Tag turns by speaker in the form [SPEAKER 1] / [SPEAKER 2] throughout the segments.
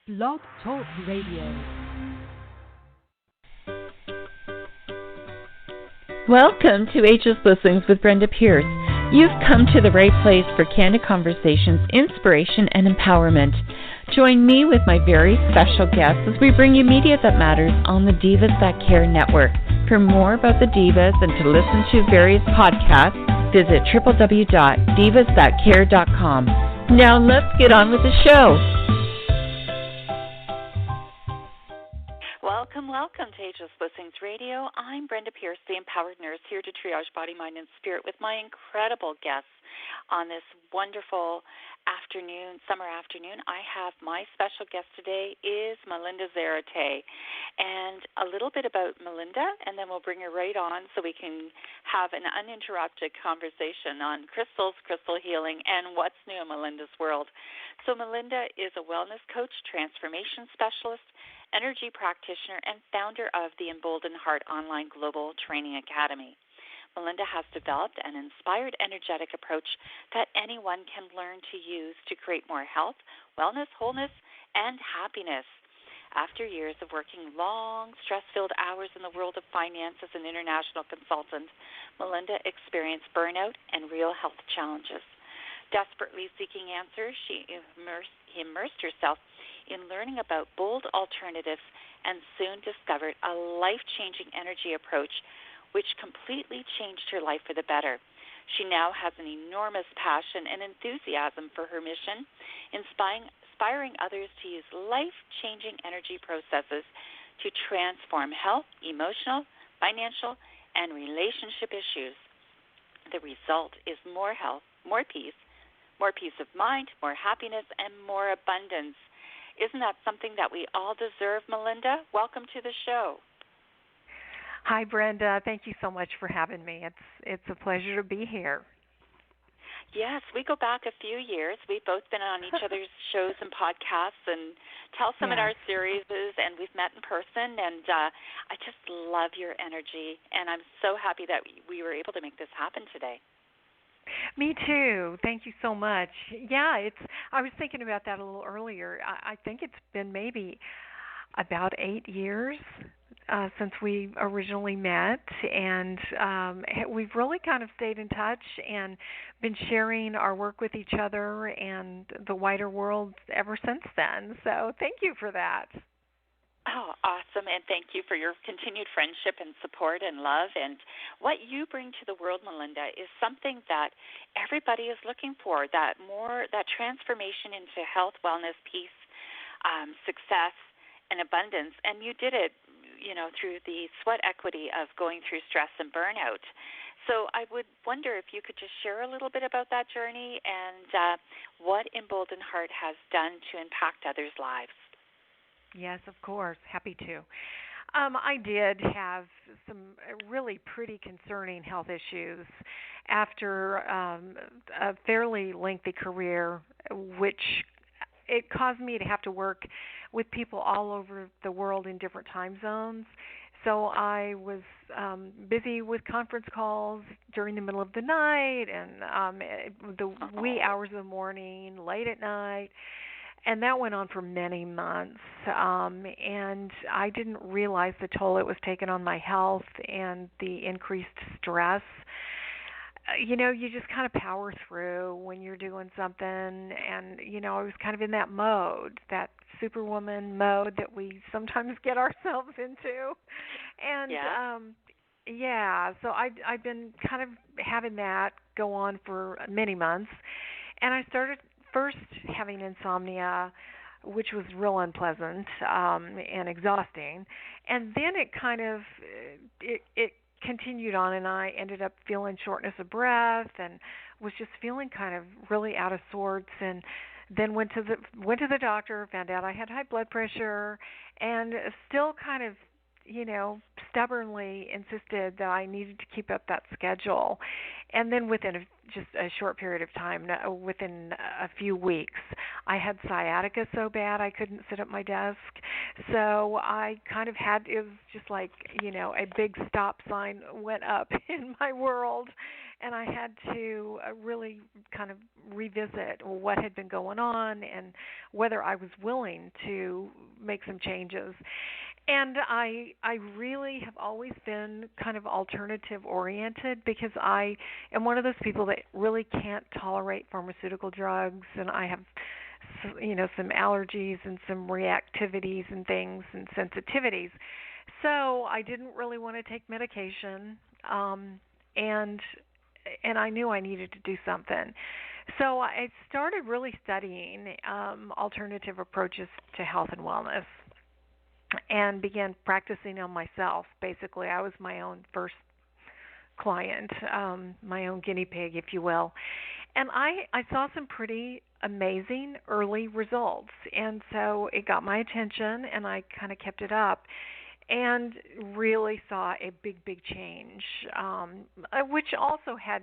[SPEAKER 1] Blog Talk Radio.
[SPEAKER 2] Welcome to Ageless Blessings with Brenda Pierce. You've come to the right place for candid conversations, inspiration, and empowerment. Join me with my very special guests as we bring you media that matters on the Divas That Care network. For more about the Divas and to listen to various podcasts, visit www.divasthatcare.com. Now let's get on with the show.
[SPEAKER 3] Welcome to Ageless Blessings Radio. I'm Brenda Pierce, the empowered nurse, here to triage body, mind, and spirit with my incredible guests on this wonderful summer afternoon. I have my special guest today is Malinda Zarate. And a little bit about Malinda, and then we'll bring her right on so we can have an uninterrupted conversation on crystals, crystal healing, and what's new in Malinda's world. So Malinda is a wellness coach, transformation specialist, energy practitioner, and founder of the Emboldened Heart Online Global Training Academy. Malinda has developed an inspired, energetic approach that anyone can learn to use to create more health, wellness, wholeness, and happiness. After years of working long, stress-filled hours in the world of finance as an international consultant, Malinda experienced burnout and real health challenges. Desperately seeking answers, she immersed herself in learning about bold alternatives and soon discovered a life-changing energy approach which completely changed her life for the better. She now has an enormous passion and enthusiasm for her mission, inspiring others to use life-changing energy processes to transform health, emotional, financial, and relationship issues. The result is more health, more peace of mind, more happiness, and more abundance. Isn't that something that we all deserve, Malinda? Welcome to the show.
[SPEAKER 4] Hi, Brenda. Thank you so much for having me. It's a pleasure to be here.
[SPEAKER 3] Yes, we go back a few years. We've both been on each other's shows and podcasts and Tell Seminar series, and we've met in person, and I just love your energy, and I'm so happy that we were able to make this happen today.
[SPEAKER 4] Me too. Thank you so much. Yeah, I was thinking about that a little earlier. I think it's been maybe about 8 years since we originally met, and we've really kind of stayed in touch and been sharing our work with each other and the wider world ever since then. So thank you for that.
[SPEAKER 3] Oh, awesome, and thank you for your continued friendship and support and love. And what you bring to the world, Malinda, is something that everybody is looking for, that transformation into health, wellness, peace, success, and abundance. And you did it, through the sweat equity of going through stress and burnout. So I would wonder if you could just share a little bit about that journey and what Emboldened Heart has done to impact others' lives.
[SPEAKER 4] Yes, of course. Happy to. I did have some really pretty concerning health issues after a fairly lengthy career, which it caused me to have to work with people all over the world in different time zones. So I was busy with conference calls during the middle of the night and the wee hours of the morning, late at night. And that went on for many months, and I didn't realize the toll it was taking on my health and the increased stress. You just kind of power through when you're doing something, and, I was kind of in that mode, that superwoman mode that we sometimes get ourselves into. And, so I've been kind of having that go on for many months, and I started first having insomnia, which was real unpleasant and exhausting, and then it kind of it continued on, and I ended up feeling shortness of breath and was just feeling kind of really out of sorts, and then went to the doctor, found out I had high blood pressure, and still kind of stubbornly insisted that I needed to keep up that schedule. And then within just a short period of time, within a few weeks, I had sciatica so bad I couldn't sit at my desk. So I kind of it was just like, a big stop sign went up in my world. and I had to really kind of revisit what had been going on and whether I was willing to make some changes. And I really have always been kind of alternative oriented because I am one of those people that really can't tolerate pharmaceutical drugs, and I have some allergies and some reactivities and things and sensitivities. So I didn't really want to take medication, and I knew I needed to do something. So I started really studying alternative approaches to health and wellness, and began practicing on myself. Basically, I was my own first client, my own guinea pig, if you will. And I saw some pretty amazing early results. And so it got my attention, and I kind of kept it up and really saw a big, big change, which also had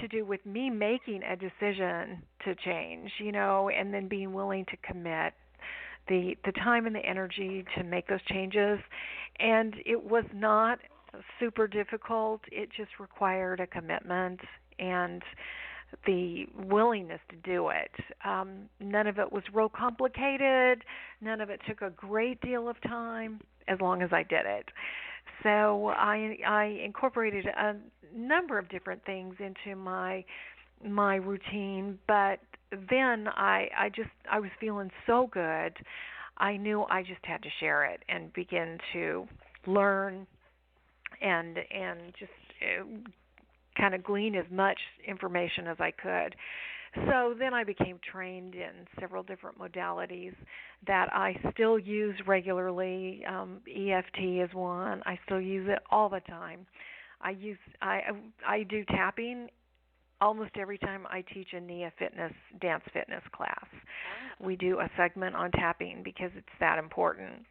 [SPEAKER 4] to do with me making a decision to change, and then being willing to commit the time and the energy to make those changes. And it was not super difficult. It just required a commitment and the willingness to do it. None of it was real complicated. None of it took a great deal of time, as long as I did it. So I incorporated a number of different things into my routine, but then I was feeling so good. I knew I just had to share it and begin to learn and just kind of glean as much information as I could. So then I became trained in several different modalities that I still use regularly. EFT is one. I still use it all the time. I do tapping almost every time I teach a NIA dance fitness class. We do a segment on tapping because it's that important.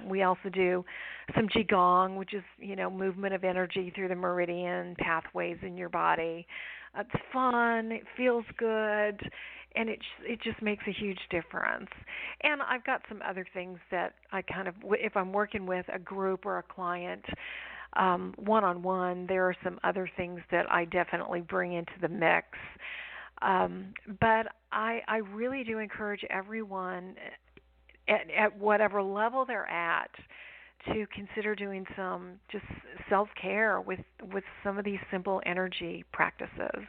[SPEAKER 4] We also do some Qigong, which is, movement of energy through the meridian pathways in your body. It's fun, it feels good, and it just makes a huge difference. And I've got some other things that I kind of, if I'm working with a group or a client, one-on-one, there are some other things that I definitely bring into the mix. But I really do encourage everyone at whatever level they're at to consider doing some just self-care with some of these simple energy practices.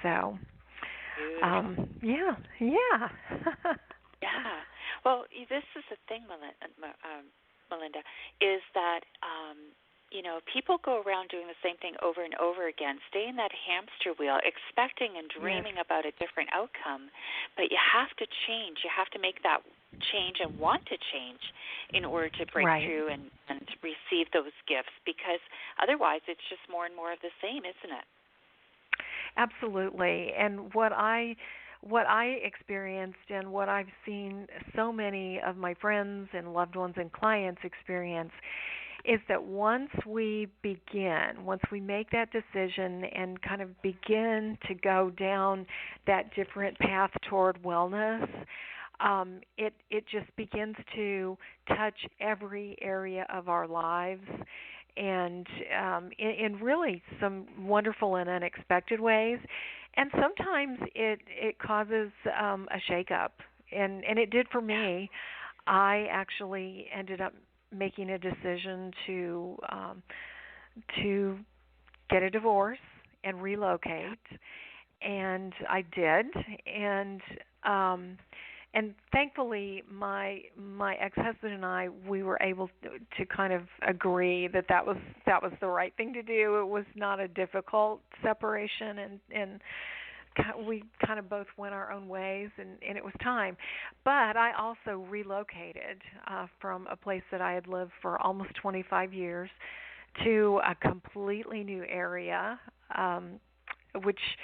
[SPEAKER 4] So, yeah.
[SPEAKER 3] Yeah. Well, this is the thing, Malinda, is that people go around doing the same thing over and over again, stay in that hamster wheel, expecting and dreaming about a different outcome. But you have to change. You have to make that change and want to change in order to break through and receive those gifts, because otherwise it's just more and more of the same, isn't it?
[SPEAKER 4] Absolutely. And what I experienced and what I've seen so many of my friends and loved ones and clients experience is that once we make that decision and kind of begin to go down that different path toward wellness, it just begins to touch every area of our lives, and in really some wonderful and unexpected ways. And sometimes it causes a shakeup, and it did for me. I actually ended up making a decision to get a divorce and relocate, and I did, and thankfully my ex-husband and I, we were able to kind of agree that was the right thing to do. It was not a difficult separation, and we kind of both went our own ways, and it was time. But I also relocated from a place that I had lived for almost 25 years to a completely new area, which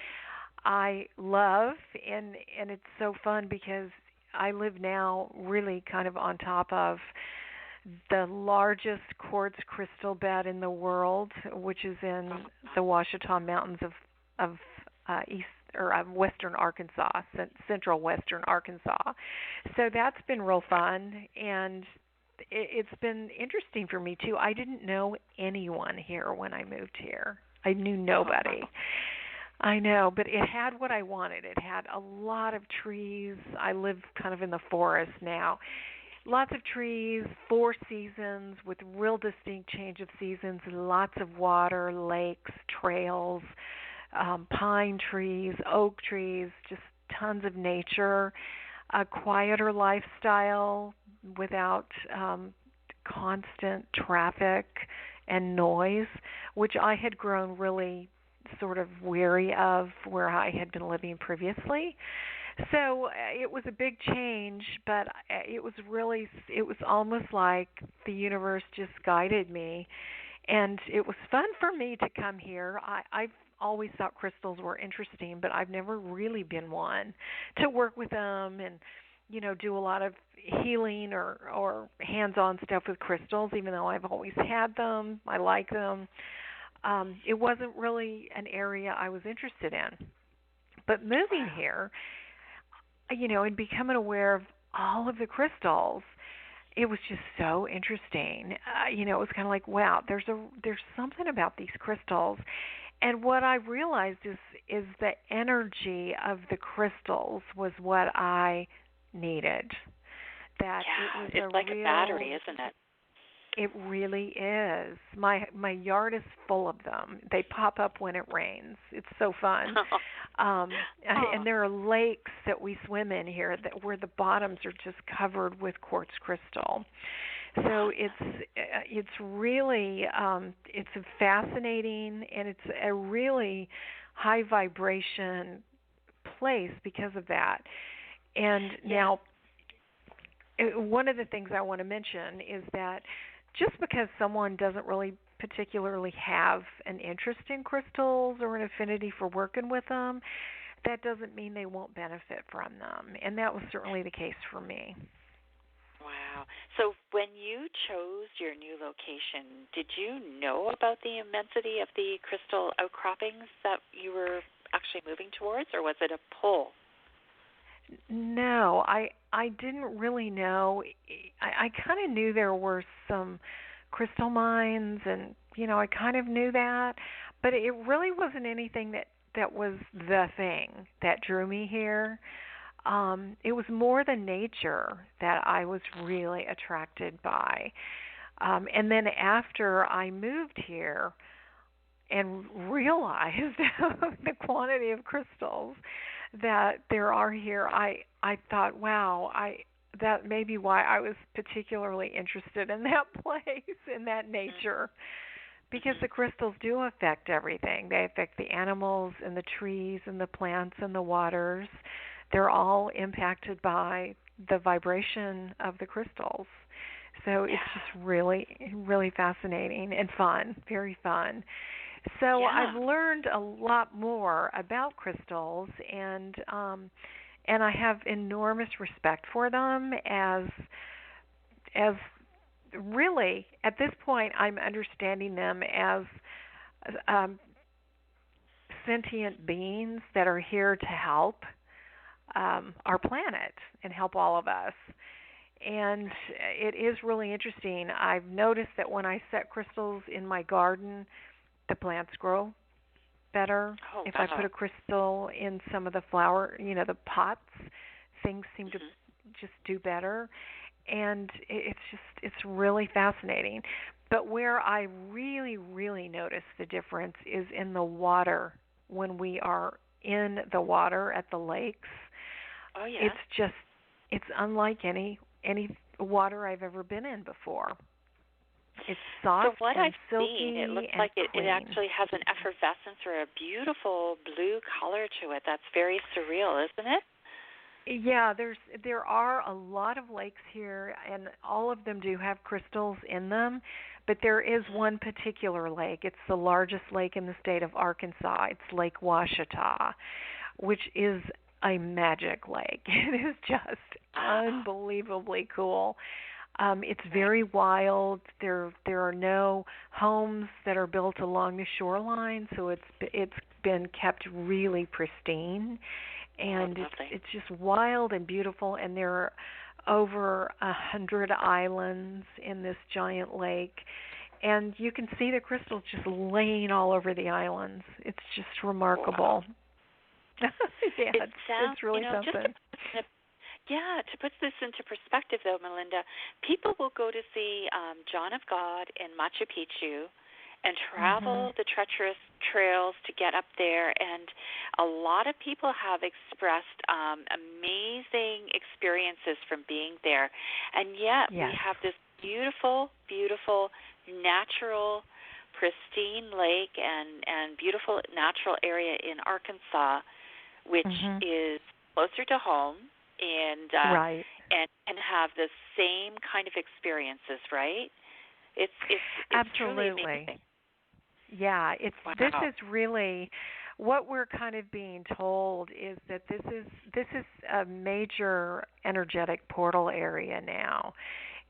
[SPEAKER 4] I love, and it's so fun because I live now really kind of on top of the largest quartz crystal bed in the world, which is in the Ouachita Mountains of east or western Arkansas, central western Arkansas. So that's been real fun, and it's been interesting for me too. I didn't know anyone here when I moved here. I knew nobody. I know, but it had what I wanted. It had a lot of trees. I live kind of in the forest now. Lots of trees, 4 seasons with real distinct change of seasons, lots of water, lakes, trails, pine trees, oak trees, just tons of nature, a quieter lifestyle without constant traffic and noise, which I had grown really sort of weary of where I had been living previously. So it was a big change, but it was almost like the universe just guided me, and it was fun for me to come here. I've always thought crystals were interesting, but I've never really been one to work with them and do a lot of healing or hands-on stuff with crystals, even though I've always had them. I like them. It wasn't really an area I was interested in. But moving here, and becoming aware of all of the crystals, it was just so interesting. It was kind of like, wow, there's something about these crystals. And what I realized is the energy of the crystals was what I needed. That
[SPEAKER 3] it's like a battery, isn't it?
[SPEAKER 4] It really is. My yard is full of them. They pop up when it rains. It's so fun. And there are lakes that we swim in here where the bottoms are just covered with quartz crystal. So it's really it's fascinating, and it's a really high vibration place because of that. And now, one of the things I want to mention is that just because someone doesn't really particularly have an interest in crystals or an affinity for working with them, that doesn't mean they won't benefit from them. And that was certainly the case for me.
[SPEAKER 3] Wow. So when you chose your new location, did you know about the immensity of the crystal outcroppings that you were actually moving towards, or was it a pull?
[SPEAKER 4] No, I didn't really know. I kind of knew there were some crystal mines, and I kind of knew that, but it really wasn't anything that was the thing that drew me here. It was more the nature that I was really attracted by. And then after I moved here and realized the quantity of crystals that there are here, I thought, wow, that may be why I was particularly interested in that place, in that nature, because the crystals do affect everything. They affect the animals and the trees and the plants and the waters. They're all impacted by the vibration of the crystals. So it's just really, really fascinating and fun, very fun. So I've learned a lot more about crystals, and I have enormous respect for them as really, at this point, I'm understanding them as sentient beings that are here to help our planet and help all of us. And it is really interesting. I've noticed that when I set crystals in my garden, the plants grow better. If I put a crystal in some of the the pots, things seem to just do better. And it's really fascinating. But where I really, really notice the difference is in the water. When we are in the water at the lakes, it's unlike any water I've ever been in before. It's soft
[SPEAKER 3] what
[SPEAKER 4] and
[SPEAKER 3] I've
[SPEAKER 4] silky
[SPEAKER 3] seen, it looks
[SPEAKER 4] and
[SPEAKER 3] like it
[SPEAKER 4] clean.
[SPEAKER 3] actually has an effervescence or a beautiful blue color to it. That's very surreal, isn't it?
[SPEAKER 4] Yeah, there are a lot of lakes here, and all of them do have crystals in them, but there is one particular lake. It's the largest lake in the state of Arkansas. It's Lake Ouachita, which is a magic lake. It is just unbelievably cool. It's very wild. There are no homes that are built along the shoreline, so it's been kept really pristine, and it's just wild and beautiful. And there are over 100 islands in this giant lake, and you can see the crystals just laying all over the islands. It's just remarkable.
[SPEAKER 3] Wow.
[SPEAKER 4] Yeah,
[SPEAKER 3] It sounds,
[SPEAKER 4] it's really something.
[SPEAKER 3] To put this into perspective, though, Malinda, people will go to see John of God in Machu Picchu and travel the treacherous trails to get up there, and a lot of people have expressed amazing experiences from being there, and yet we have this beautiful, beautiful, natural, pristine lake and beautiful natural area in Arkansas, which is closer to home and and have the same kind of experiences, right? It's
[SPEAKER 4] absolutely
[SPEAKER 3] truly amazing.
[SPEAKER 4] Yeah, this is really what we're kind of being told is that this is a major energetic portal area now.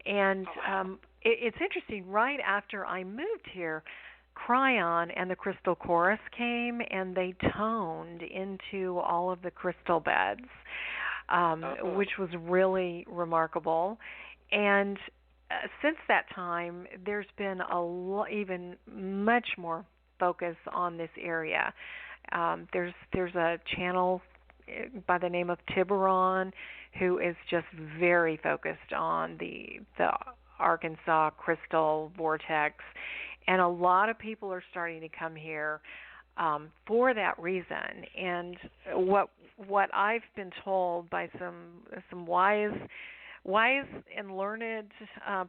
[SPEAKER 4] And it's interesting, right after I moved here, Cryon and the Crystal Chorus came and they toned into all of the crystal beds, which was really remarkable. And since that time, there's been even much more focus on this area. There's a channel by the name of Tiburon who is just very focused on the Arkansas crystal vortex, and a lot of people are starting to come here for that reason. And what I've been told by some wise and learned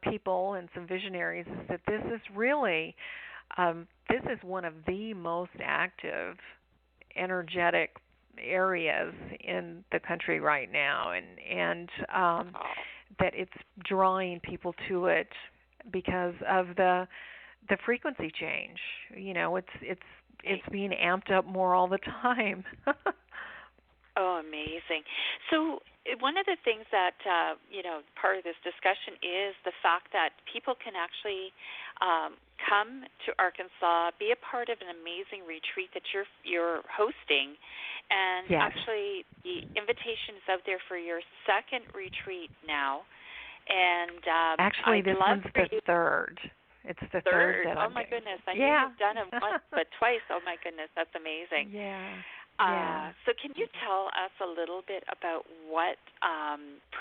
[SPEAKER 4] people and some visionaries is that this is really this is one of the most active energetic areas in the country right now, and that it's drawing people to it because of the frequency change. You know, it's being amped up more all the time.
[SPEAKER 3] Oh, amazing. So one of the things that, part of this discussion is the fact that people can actually come to Arkansas, be a part of an amazing retreat that you're hosting, and actually the invitation is out there for your second retreat now. And
[SPEAKER 4] actually, this one's the third. It's the third that
[SPEAKER 3] Oh, my goodness. I knew you've done it once, but twice. Oh, my goodness. That's amazing. So can you tell us a little bit about what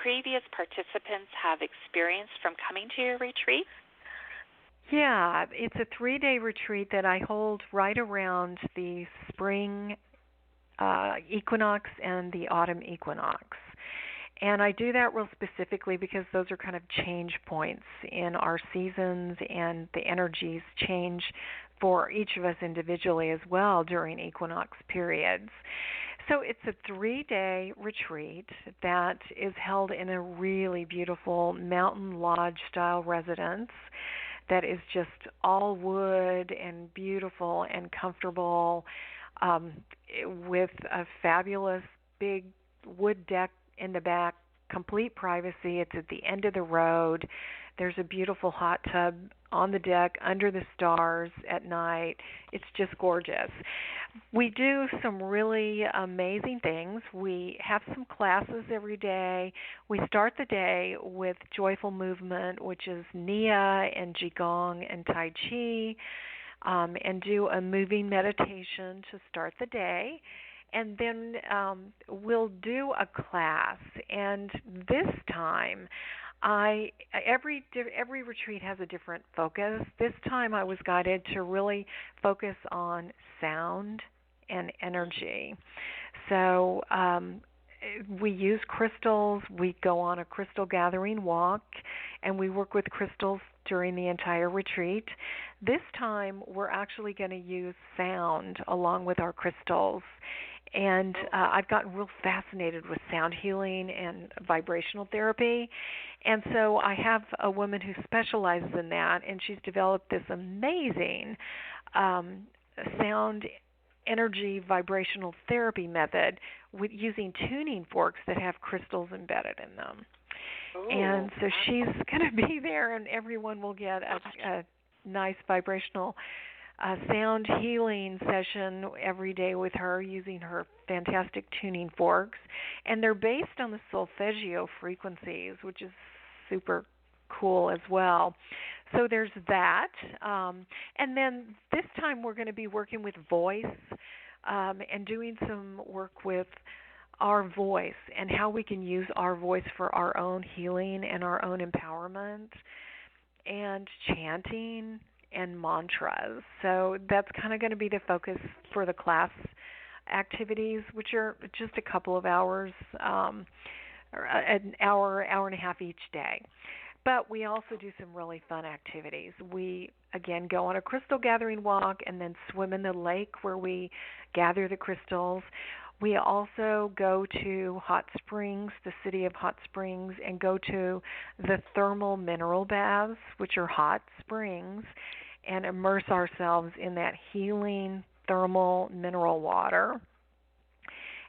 [SPEAKER 3] previous participants have experienced from coming to your retreat?
[SPEAKER 4] Yeah, it's a 3-day retreat that I hold right around the spring equinox and the autumn equinox. And I do that real specifically because those are kind of change points in our seasons, and the energies change for each of us individually as well during equinox periods. So it's a 3-day retreat that is held in a really beautiful mountain lodge style residence that is just all wood and beautiful and comfortable, with a fabulous big wood deck in the back, complete privacy. It's at the end of the road. There's a beautiful hot tub on the deck under the stars at night. It's just gorgeous. We do some really amazing things. We have some classes every day. We start the day with joyful movement, which is Nia and Qigong and Tai Chi, and do a moving meditation to start the day. And then we'll do a class. And this time, every retreat has a different focus. This time I was guided to really focus on sound and energy. So we use crystals. We go on a crystal gathering walk, and we work with crystals during the entire retreat. This time we're actually going to use sound along with our crystals. And I've gotten real fascinated with sound healing and vibrational therapy. And so I have a woman who specializes in that, and she's developed this amazing sound energy vibrational therapy method with using tuning forks that have crystals embedded in them. And so she's going to be there, and everyone will get a nice vibrational sound healing session every day with her using her fantastic tuning forks. And they're based on the solfeggio frequencies, which is super cool as well. So there's that. And then this time we're going to be working with voice and doing some work with our voice and how we can use our voice for our own healing and our own empowerment, and chanting and mantras. So that's kind of going to be the focus for the class activities, which are just a couple of hours, or an hour, hour and a half each day. But we also do some really fun activities. We, again, go on a crystal gathering walk and then swim in the lake where we gather the crystals. We also go to Hot Springs, the city of Hot Springs, and go to the thermal mineral baths, which are hot springs, and immerse ourselves in that healing thermal mineral water.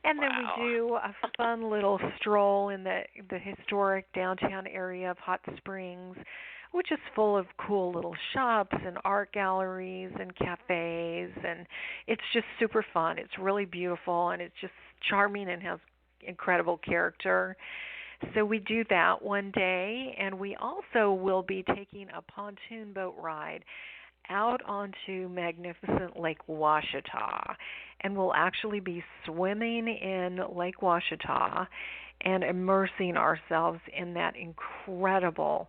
[SPEAKER 4] And then we do a fun little stroll in the historic downtown area of Hot Springs, which is full of cool little shops and art galleries and cafes, and it's just super fun. It's really beautiful, and it's just charming and has incredible character. So we do that one day, and we also will be taking a pontoon boat ride out onto magnificent Lake Ouachita, and we'll actually be swimming in Lake Ouachita and immersing ourselves in that incredible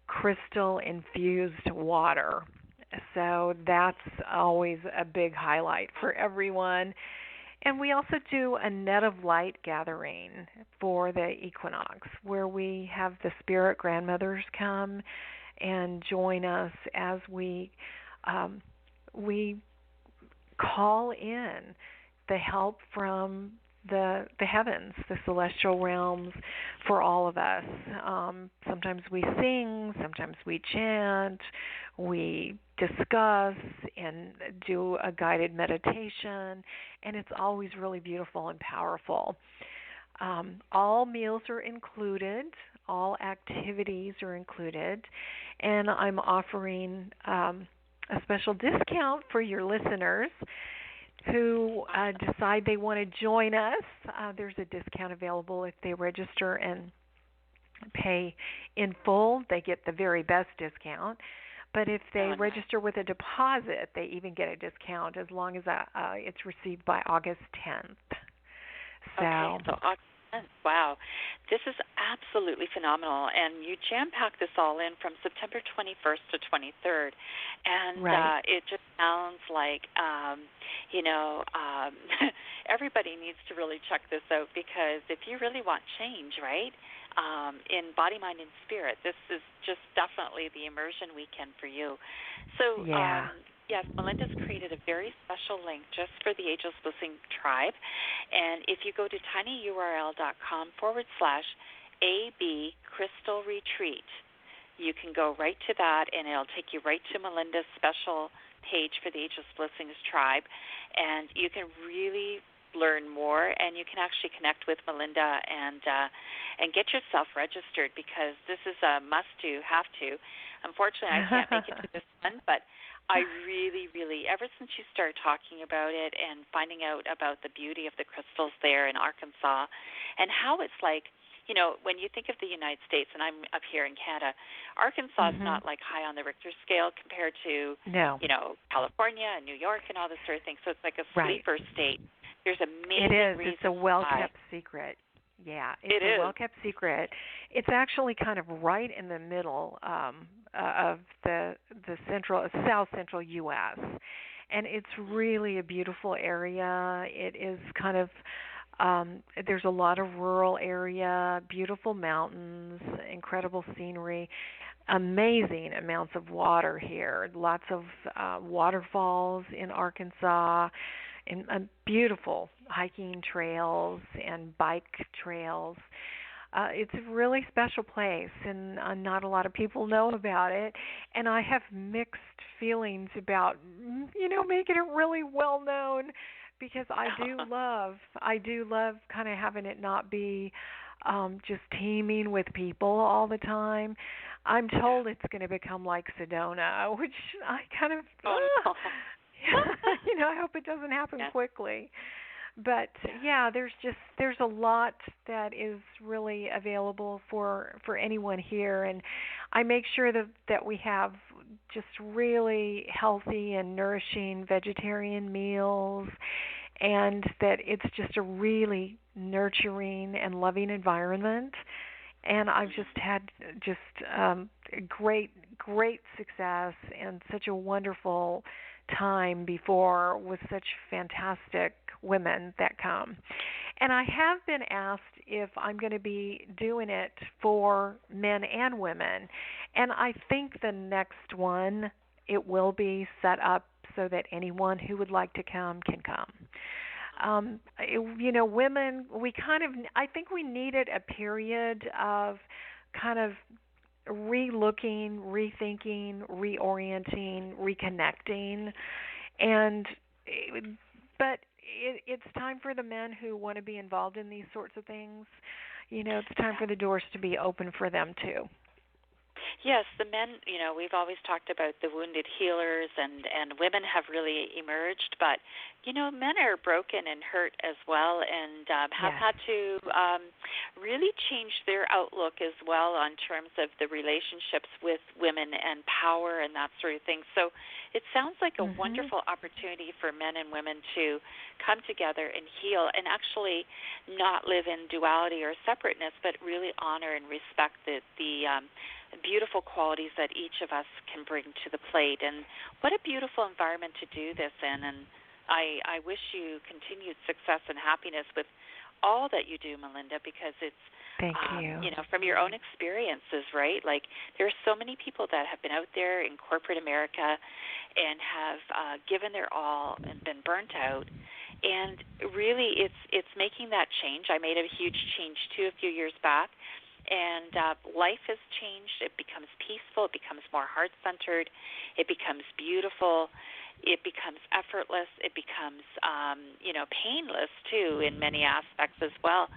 [SPEAKER 4] crystal-infused water. So that's always a big highlight for everyone. And we also do a net of light gathering for the equinox, where we have the spirit grandmothers come and join us as we call in the help from the heavens, the celestial realms, for all of us. Sometimes we sing, sometimes we chant, we discuss and do a guided meditation, and it's always really beautiful and powerful. All meals are included, all activities are included, and I'm offering a special discount for your listeners who decide they want to join us. There's a discount available if they register and pay in full. They get the very best discount. But if they register with a deposit, they even get a discount as long as it's received by August 10th.
[SPEAKER 3] Okay, so August 10th. Wow. This is absolutely phenomenal. And you jam-pack this all in from September 21st to 23rd. And it just sounds like, everybody needs to really check this out, because if you really want change, right, in body, mind, and spirit, this is just definitely the immersion weekend for you. So, yes, Malinda's created a very special link just for the Ageless Blissing Tribe. And if you go to tinyurl.com/AB Crystal Retreat, you can go right to that, and it'll take you right to Malinda's special page for the Ageless Blissings Tribe. And you can really learn more, and you can actually connect with Malinda and get yourself registered, because this is a must-do, have-to. Unfortunately, I can't make it to this one, but I really, really, ever since you started talking about it and finding out about the beauty of the crystals there in Arkansas, and how it's like, when you think of the United States, and I'm up here in Canada, Arkansas is not like high on the Richter scale compared to, California and New York and all this sort of thing. So it's like a sleeper state. There's amazing reasons.
[SPEAKER 4] It's a well-kept secret. Yeah, it's a well-kept secret. It's actually kind of right in the middle of the south central U.S., and it's really a beautiful area. It is kind of there's a lot of rural area, beautiful mountains, incredible scenery, amazing amounts of water here, lots of waterfalls in Arkansas, and beautiful hiking trails and bike trails. It's a really special place, and not a lot of people know about it. And I have mixed feelings about, making it really well known, because I do love kind of having it not be just teeming with people all the time. I'm told it's going to become like Sedona, which I kind of, I hope it doesn't happen quickly. But yeah, there's a lot that is really available for anyone here, and I make sure that we have just really healthy and nourishing vegetarian meals, and that it's just a really nurturing and loving environment. And I've just had great success and such a wonderful time before with such fantastic women that come. And I have been asked if I'm going to be doing it for men and women. And I think the next one, it will be set up so that anyone who would like to come can come. Women, I think we needed a period of kind of re-looking, rethinking, reorienting, reconnecting, but it's time for the men who want to be involved in these sorts of things. It's time for the doors to be open for them too.
[SPEAKER 3] Yes, the men, we've always talked about the wounded healers, and women have really emerged, but, men are broken and hurt as well, and have had to really change their outlook as well on terms of the relationships with women and power and that sort of thing. So it sounds like a wonderful opportunity for men and women to come together and heal and actually not live in duality or separateness, but really honor and respect the beautiful qualities that each of us can bring to the plate. And what a beautiful environment to do this in. And I wish you continued success and happiness with all that you do, Malinda, because it's,
[SPEAKER 4] Thank you.
[SPEAKER 3] From your own experiences, right? Like, there are so many people that have been out there in corporate America and have given their all and been burnt out. And really, it's making that change. I made a huge change, too, a few years back. And life has changed. It becomes peaceful. It becomes more heart-centered. It becomes beautiful. It becomes effortless. It becomes, painless, too, in many aspects as well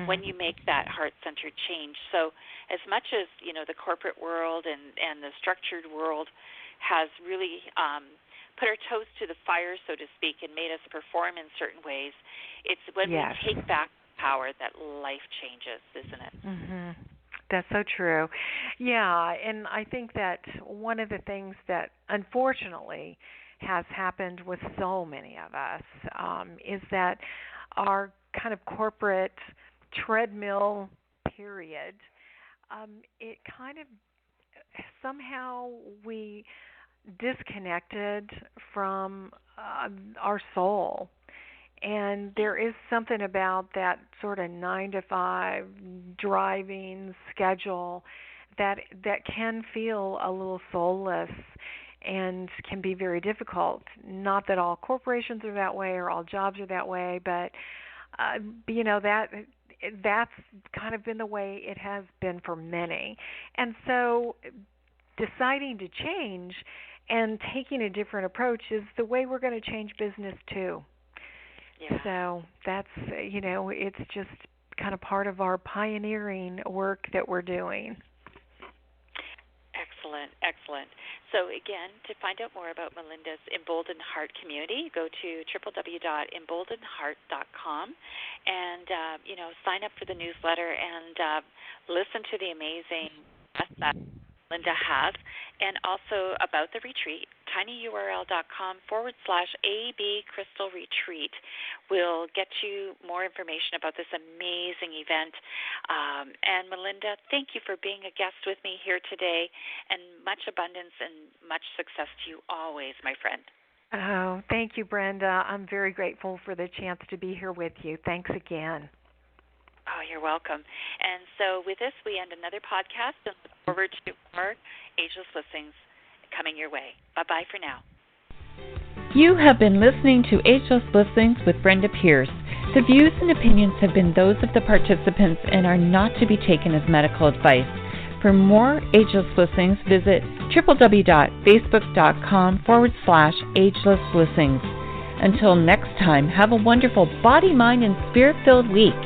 [SPEAKER 3] when you make that heart-centered change. So as much as, the corporate world and the structured world has really put our toes to the fire, so to speak, and made us perform in certain ways, it's when we take back power that life changes, isn't it?
[SPEAKER 4] That's so true. Yeah, and I think that one of the things that unfortunately has happened with so many of us is that our kind of corporate treadmill period, it kind of somehow we disconnected from our soul. And there is something about that sort of 9-to-5 driving schedule that can feel a little soulless and can be very difficult. Not that all corporations are that way or all jobs are that way, but that's kind of been the way it has been for many. And so deciding to change and taking a different approach is the way we're going to change business too.
[SPEAKER 3] Yeah.
[SPEAKER 4] So that's, it's just kind of part of our pioneering work that we're doing.
[SPEAKER 3] Excellent. So again, to find out more about Malinda's Emboldened Heart community, go to www.emboldenedheart.com and, sign up for the newsletter and listen to the amazing guests that Malinda has, and also about the retreat, tinyurl.com/AB Crystal Retreat will get you more information about this amazing event. And Malinda, thank you for being a guest with me here today, and much abundance and much success to you always, my friend.
[SPEAKER 4] Oh, thank you, Brenda. I'm very grateful for the chance to be here with you. Thanks again.
[SPEAKER 3] Oh, you're welcome. And so with this, we end another podcast and look forward to more Ageless Blessings coming your way. Bye-bye for now.
[SPEAKER 2] You have been listening to Ageless Blessings with Brenda Pierce. The views and opinions have been those of the participants and are not to be taken as medical advice. For more Ageless Blessings, visit www.facebook.com/agelessblessings. Until next time, have a wonderful body, mind, and spirit-filled week.